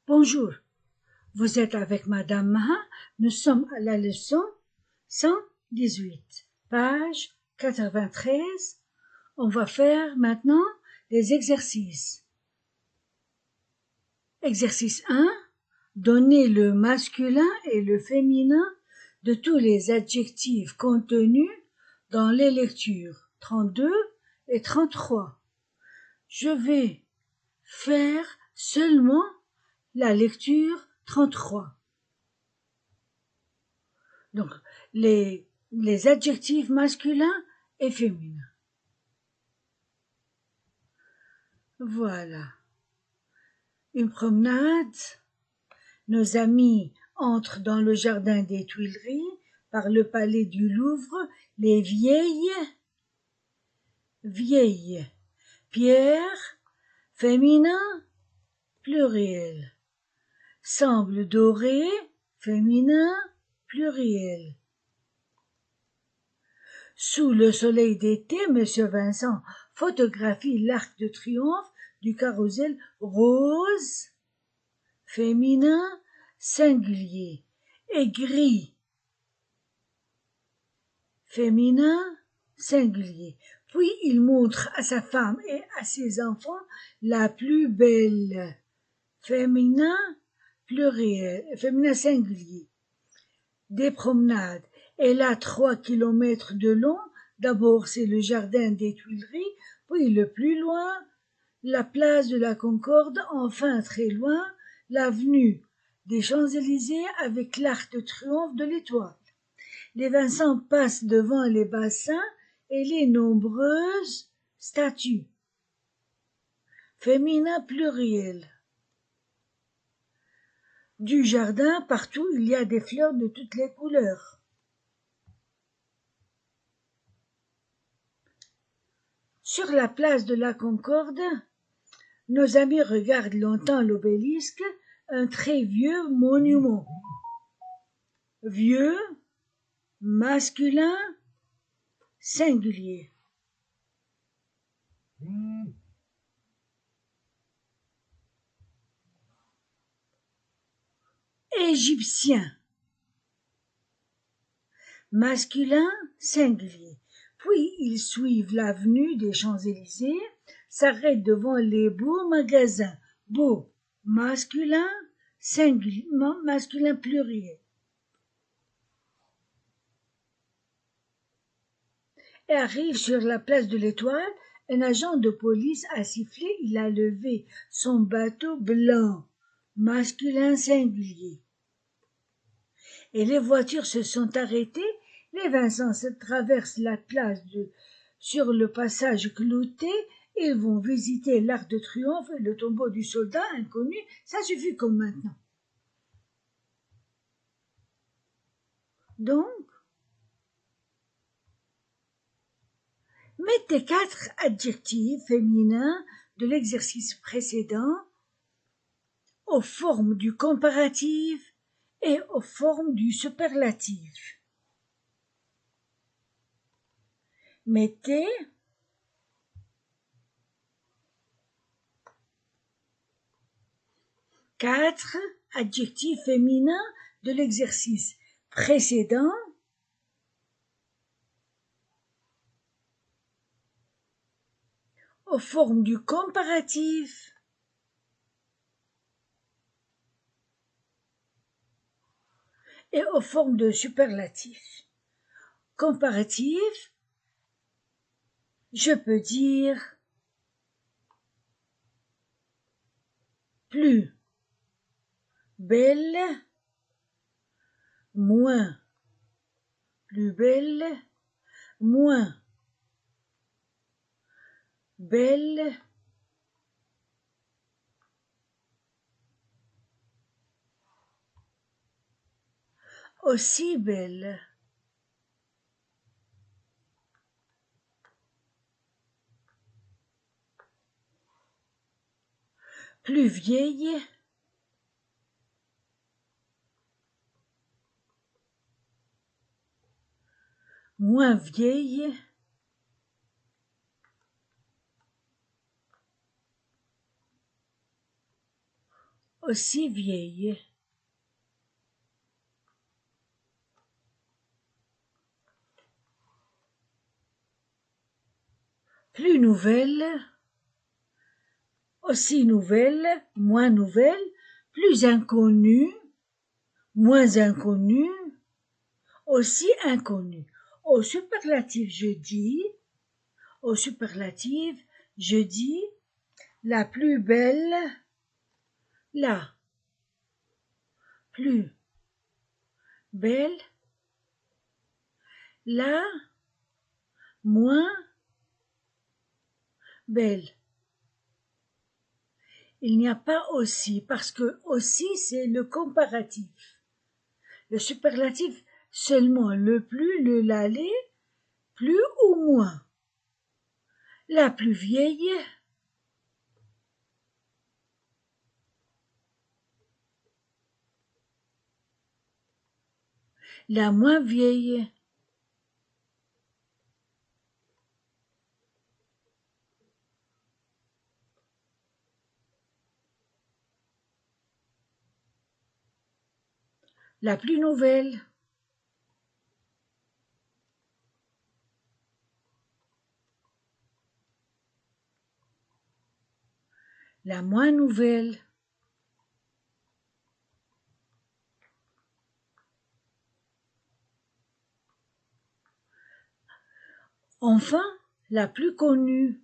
Bonjour, vous êtes avec Madame Maha, nous sommes à la leçon 118, page 93. On va faire maintenant les exercices. Exercice 1. Donnez le masculin et le féminin de tous les adjectifs contenus dans les lectures 32 et 33. Je vais faire seulement la lecture 33. Donc, les adjectifs masculins et féminins. Voilà. Une promenade. Nos amis entrent dans le jardin des Tuileries, par le palais du Louvre, les vieilles, pierres, féminin, pluriel. Semble doré, féminin, pluriel. Sous le soleil d'été, Monsieur Vincent photographie l'Arc de Triomphe du carrousel rose, féminin, singulier, et gris, féminin, singulier. Puis il montre à sa femme et à ses enfants la plus belle, féminin, pluriel, féminin singulier. Des promenades. Elle a 3 kilomètres de long. D'abord, c'est le jardin des Tuileries, puis le plus loin, la place de la Concorde, enfin très loin, l'avenue des Champs-Élysées avec l'Arc de Triomphe de l'Étoile. Les Vincent passent devant les bassins et les nombreuses statues. Féminin pluriel. Du jardin, partout, il y a des fleurs de toutes les couleurs. Sur la place de la Concorde, nos amis regardent longtemps l'obélisque, un très vieux monument. Vieux, masculin, singulier. Égyptien, masculin, singulier. Puis ils suivent l'avenue des Champs-Élysées, s'arrêtent devant les beaux magasins. Beau, masculin, singulier, masculin pluriel. Et arrive sur la place de l'Étoile, un agent de police a sifflé, il a levé son bateau blanc, masculin singulier. Et les voitures se sont arrêtées, les Vincent se traversent la place sur le passage clouté, ils vont visiter l'Arc de Triomphe et le tombeau du soldat inconnu, ça suffit comme maintenant. Donc, mettez 4 adjectifs féminins de l'exercice précédent aux formes du comparatif et aux formes du superlatif. Mettez quatre adjectifs féminins de l'exercice précédent aux formes du comparatif et aux formes de superlatif. Comparatif, je peux dire plus belle, moins, plus belle, moins belle, aussi belle. Plus vieille, moins vieille, aussi vieille. Plus nouvelle, aussi nouvelle, moins nouvelle, plus inconnue, moins inconnue, aussi inconnue. Au superlatif, je dis la plus belle, la plus belle, la moins belle. Il n'y a pas aussi, parce que aussi c'est le comparatif. Le superlatif, seulement le plus, le l'aller, plus ou moins. La plus vieille, la moins vieille. La plus nouvelle. La moins nouvelle. Enfin, la plus connue.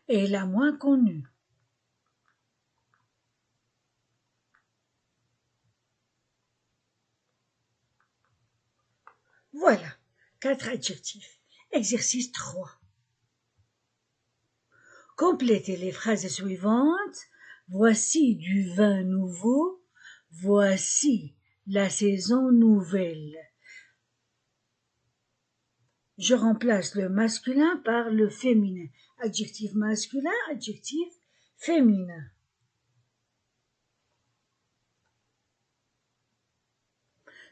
Et la moins connue. Voilà, 4 adjectifs. Exercice 3. Complétez les phrases suivantes. Voici du vin nouveau. Voici la saison nouvelle. Je remplace le masculin par le féminin. Adjectif masculin, adjectif féminin.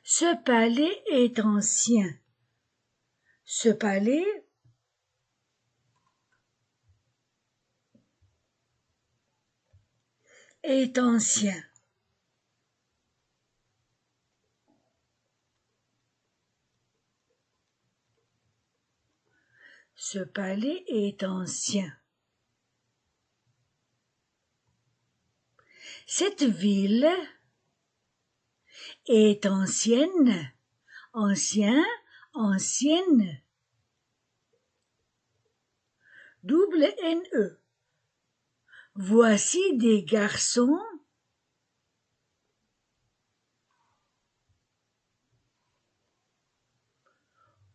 Ce palais est ancien. Ce palais est ancien. Ce palais est ancien. Cette ville est ancienne. Ancien, ancienne. Double NE. Voici des garçons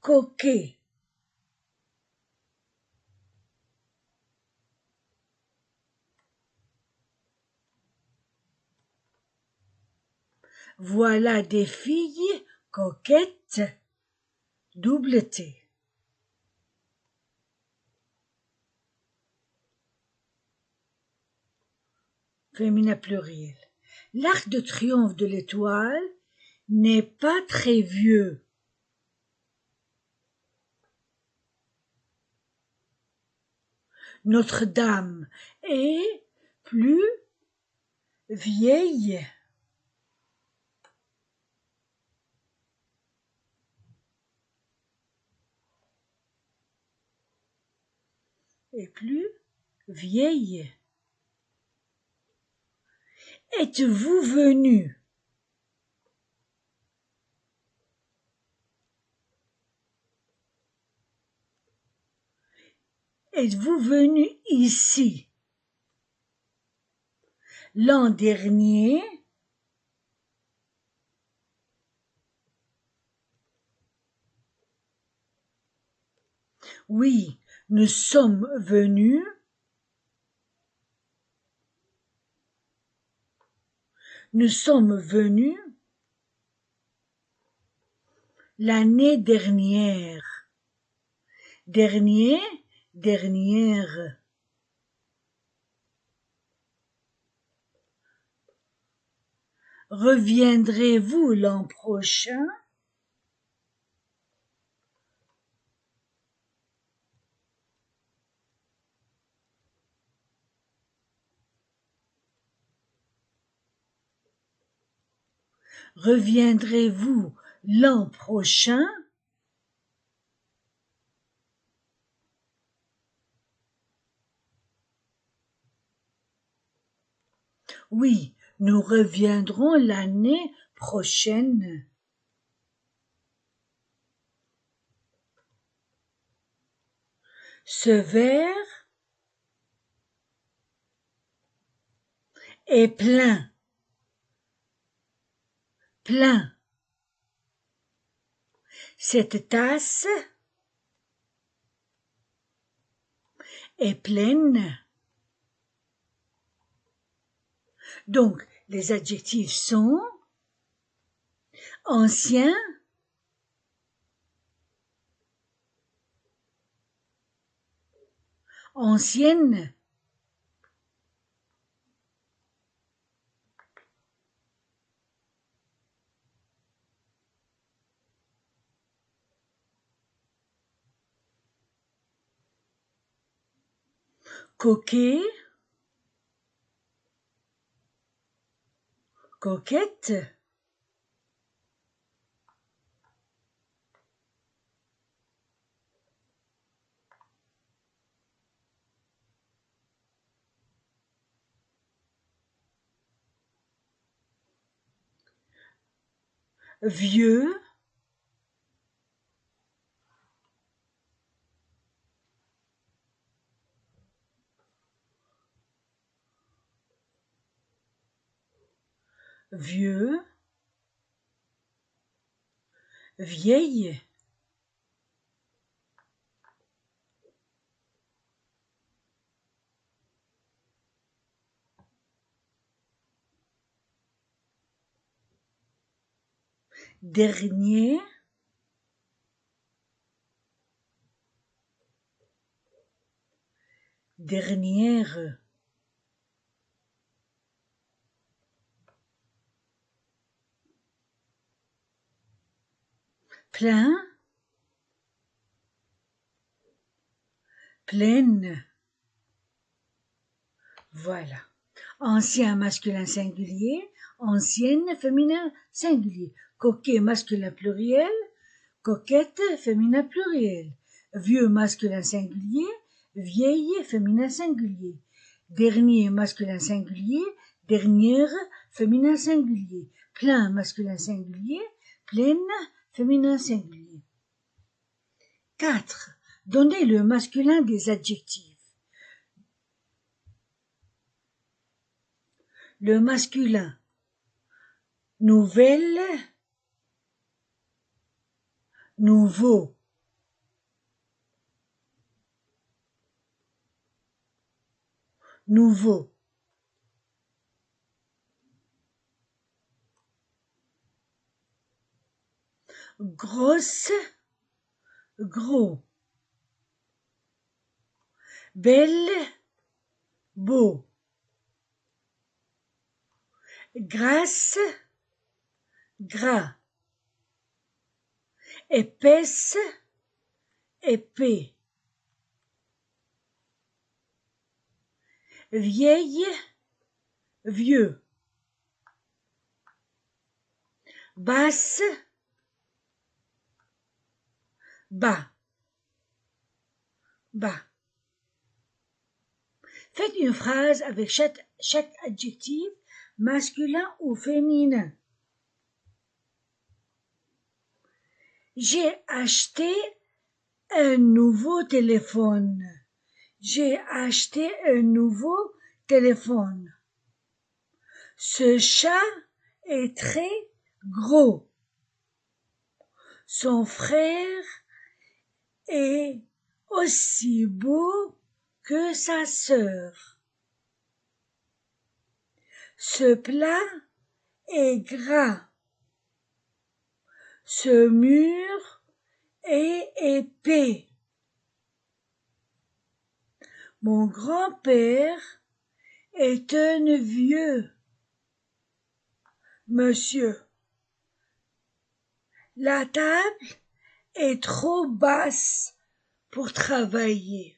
coquets. Voilà des filles coquettes. Double T. Féminin pluriel. L'arc de triomphe de l'étoile n'est pas très vieux. Notre-Dame est plus vieille. Et plus vieille. Êtes-vous venu? Êtes-vous venu ici? L'an dernier, oui, nous sommes venus. Nous sommes venus l'année dernière. Dernier, dernière. Reviendrez-vous l'an prochain? Reviendrez-vous l'an prochain? Oui, nous reviendrons l'année prochaine. Ce verre est plein. Plein. Cette tasse est pleine. Donc, les adjectifs sont ancien, ancienne, coquet, coquette, vieux, vieux, vieille, dernier, dernière, plein, pleine. Voilà. Ancien masculin singulier, ancienne féminin singulier. Coquet masculin pluriel, coquette féminin pluriel. Vieux masculin singulier, vieille féminin singulier. Dernier masculin singulier, dernière féminin singulier. Plein masculin singulier, pleine féminin singulier. 4. Donnez le masculin des adjectifs. Le masculin nouvelle, nouveau, nouveau, grosse, gros, belle, beau, grasse, gras, épaisse, épais, vieille, vieux, basse, bas, bas. Faites une phrase avec chaque adjectif, masculin ou féminin. J'ai acheté un nouveau téléphone. J'ai acheté un nouveau téléphone. Ce chat est très gros. Son frère est aussi beau que sa sœur. Ce plat est gras. Ce mur est épais. Mon grand-père est un vieux monsieur. La table est trop basse pour travailler.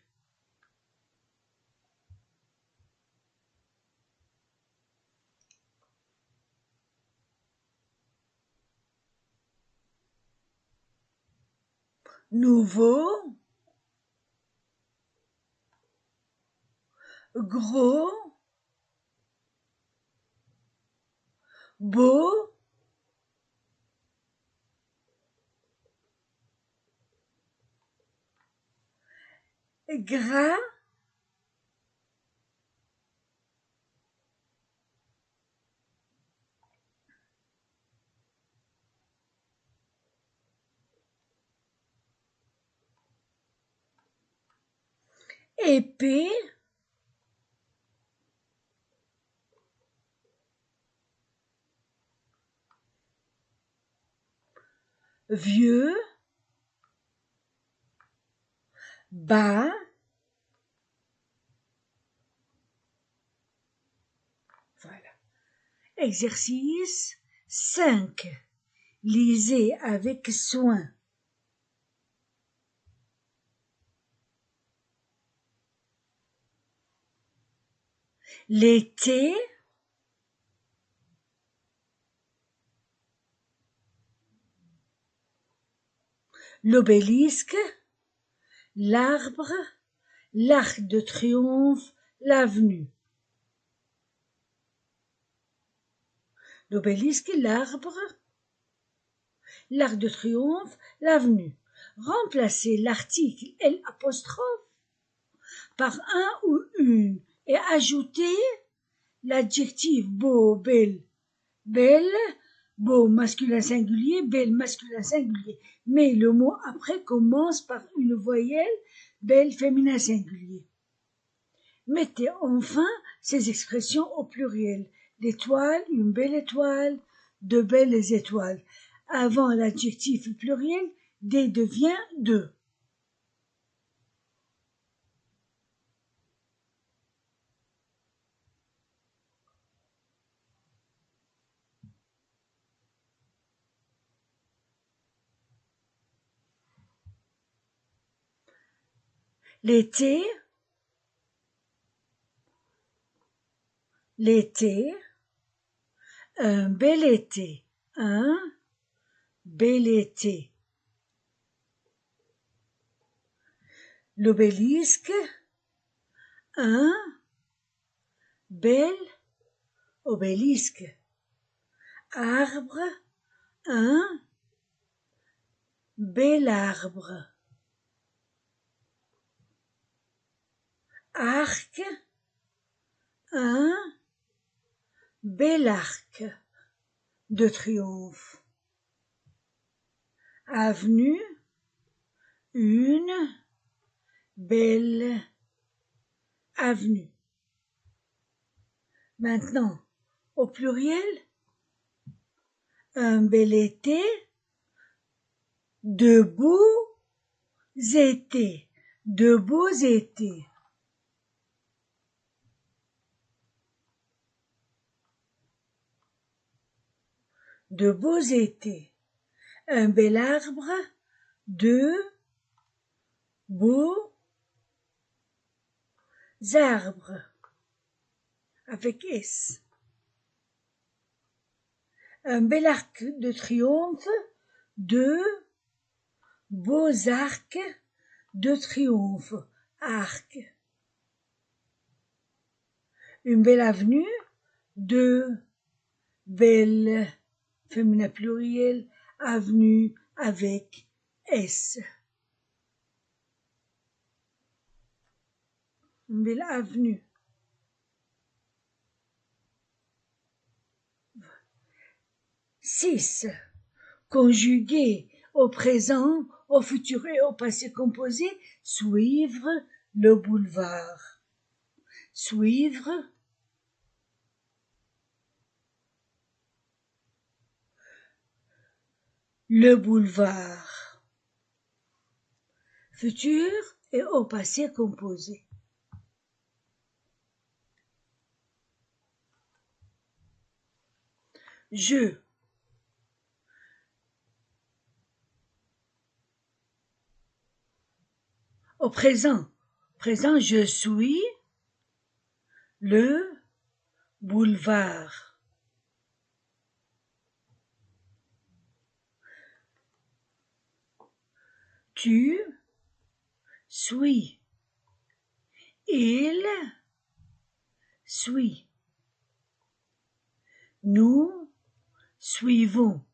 nouveau, gros, beau, gras, épais, vieux, bas, voilà. Exercice 5. Lisez avec soin. L'été, l'obélisque, l'arbre, l'arc de triomphe, l'avenue. L'obélisque, l'arbre, l'arc de triomphe, l'avenue. Remplacez l'article L' par un ou une et ajoutez l'adjectif beau, belle, belle, beau masculin singulier, belle masculin singulier. Mais le mot après commence par une voyelle, belle féminin singulier. Mettez enfin ces expressions au pluriel. L'étoile, une belle étoile, de belles étoiles. Avant l'adjectif pluriel, des devient deux. L'été, l'été, un bel été, un bel été. L'obélisque, un bel obélisque. Arbre, un bel arbre. Arc, un bel arc de triomphe. Avenue, une belle avenue. Maintenant, au pluriel, un bel été, de beaux étés, de beaux étés. De beaux étés. Un bel arbre, de beaux arbres, avec S. Un bel arc de triomphe, de beaux arcs de triomphe, arc. Une belle avenue, de belles, féminin pluriel, avenue avec S. Une belle avenue. Six. Conjuguer au présent, au futur et au passé composé, suivre le boulevard. Suivre le boulevard. Futur et au passé composé. Je. Au présent. Présent, je suis le boulevard. Tu suis. Il suit. Nous suivons.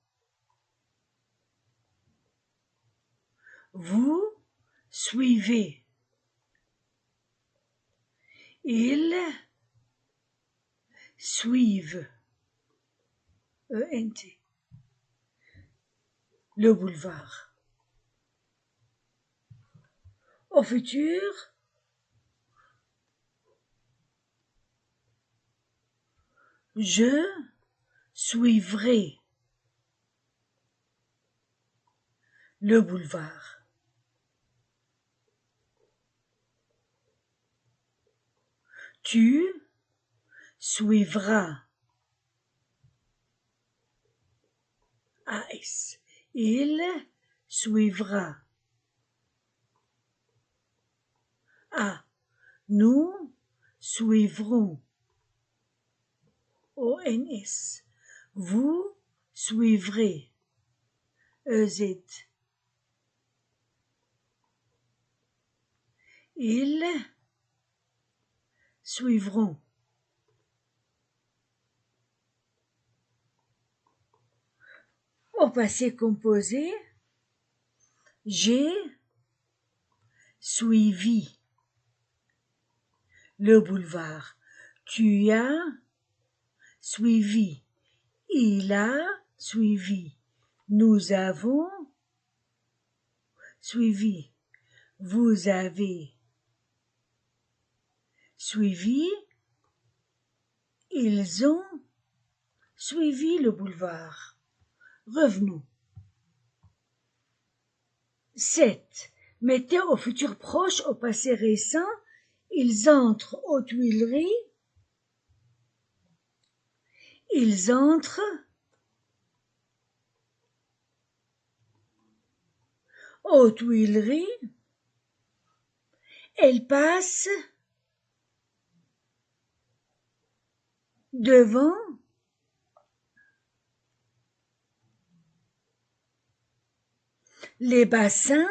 Vous suivez. Ils suivent. ENT. Le boulevard. Au futur, je suivrai le boulevard. Tu suivras. AS. Il suivra. A. Nous suivrons. ONS. Vous suivrez. EZ. Ils suivront. Au passé composé, j'ai suivi le boulevard. Tu as suivi. Il a suivi. Nous avons suivi. Vous avez suivi. Ils ont suivi le boulevard. Revenons. 7. Mettez au futur proche, au passé récent. Ils entrent aux Tuileries. Ils entrent aux Tuileries. Elles passent devant les bassins.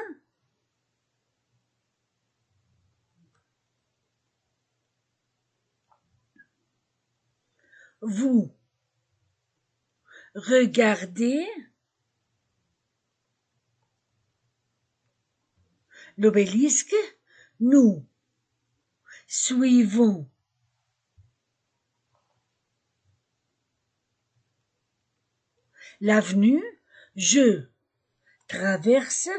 Vous regardez l'obélisque. Nous suivons l'avenue. Je traverse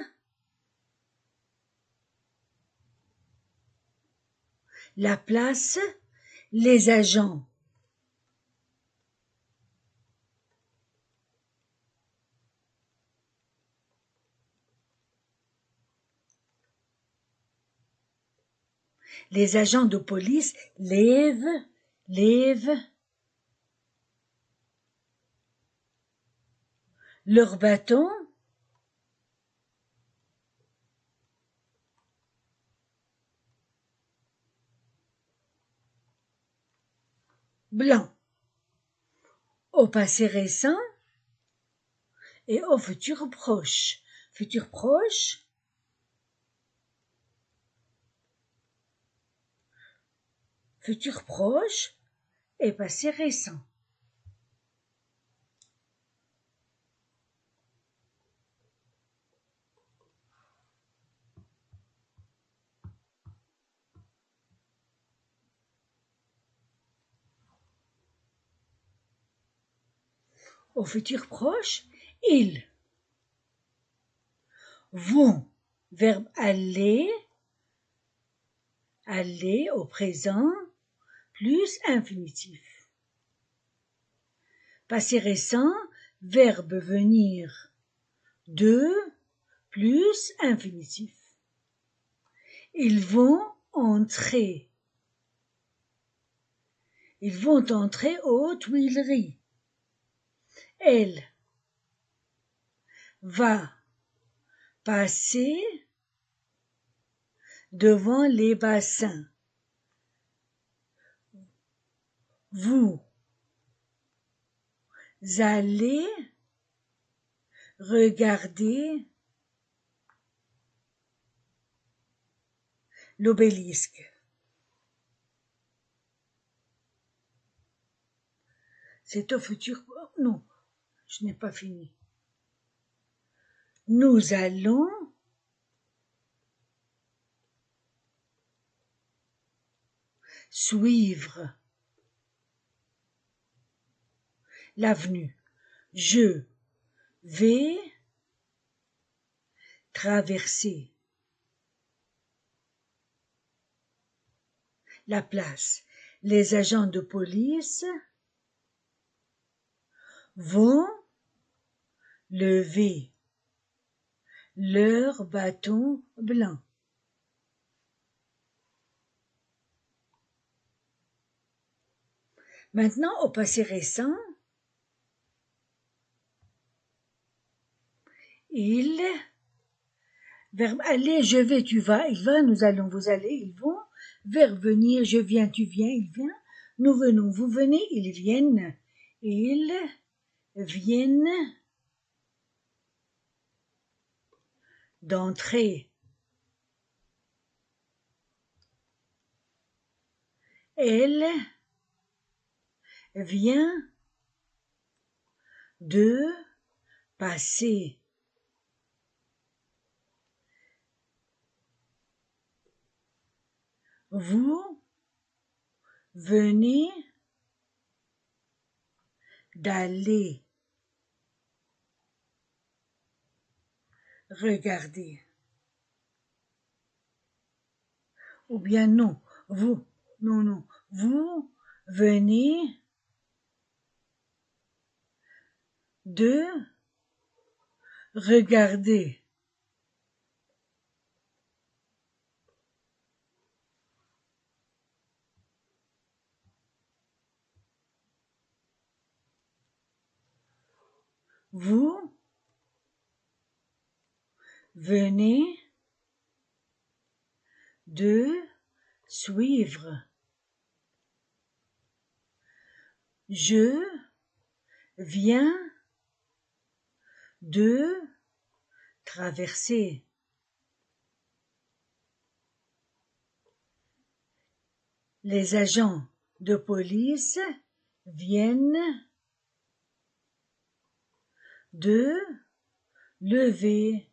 la place. Les agents de police lèvent leur bâton. Blanc. Au passé récent et au futur proche. Futur proche, et passé récent. Au futur proche, ils vont. Verbe aller au présent, plus infinitif. Passé récent, verbe venir de, plus infinitif. Ils vont entrer. Ils vont entrer aux Tuileries. Elle va passer devant les bassins. Vous allez regarder l'obélisque. C'est au futur. Non, je n'ai pas fini. Nous allons suivre l'avenue. Je vais traverser la place. Les agents de police vont lever leur bâton blanc. Maintenant, au passé récent, verbe aller, je vais, tu vas, il va, nous allons, vous allez, ils vont, verbe venir, je viens, tu viens, il vient, nous venons, vous venez, ils viennent d'entrer. Elle vient de passer. Vous venez d'aller. Regardez. Ou bien non, vous, non, vous venez de regarder. Vous venez de suivre. Je viens de traverser. Les agents de police viennent de lever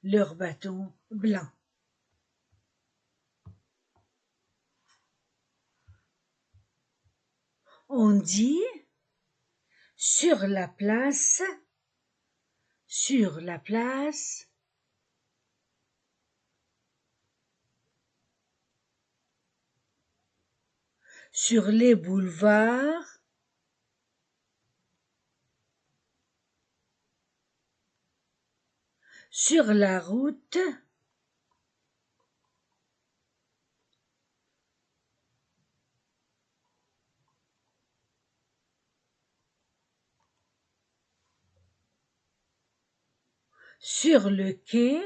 leur bâton blanc. On dit sur la place, sur les boulevards, sur la route, sur le quai,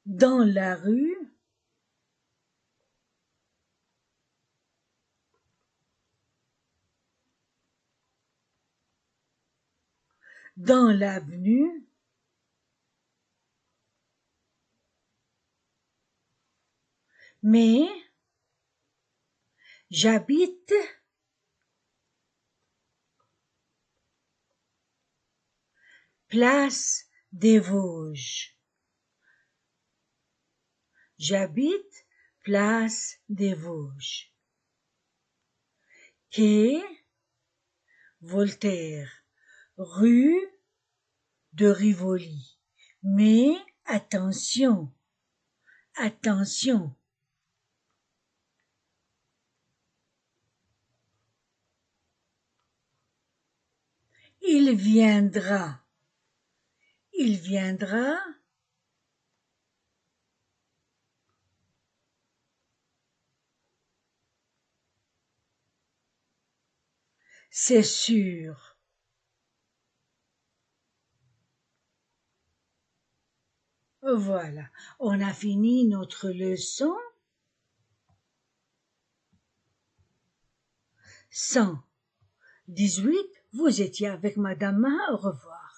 dans la rue, dans l'avenue, mais j'habite place des Vosges. J'habite place des Vosges. Quai Voltaire, rue de Rivoli. Mais attention, attention. Il viendra, c'est sûr. Voilà, on a fini notre leçon 118. Vous étiez avec Madame Ma, au revoir.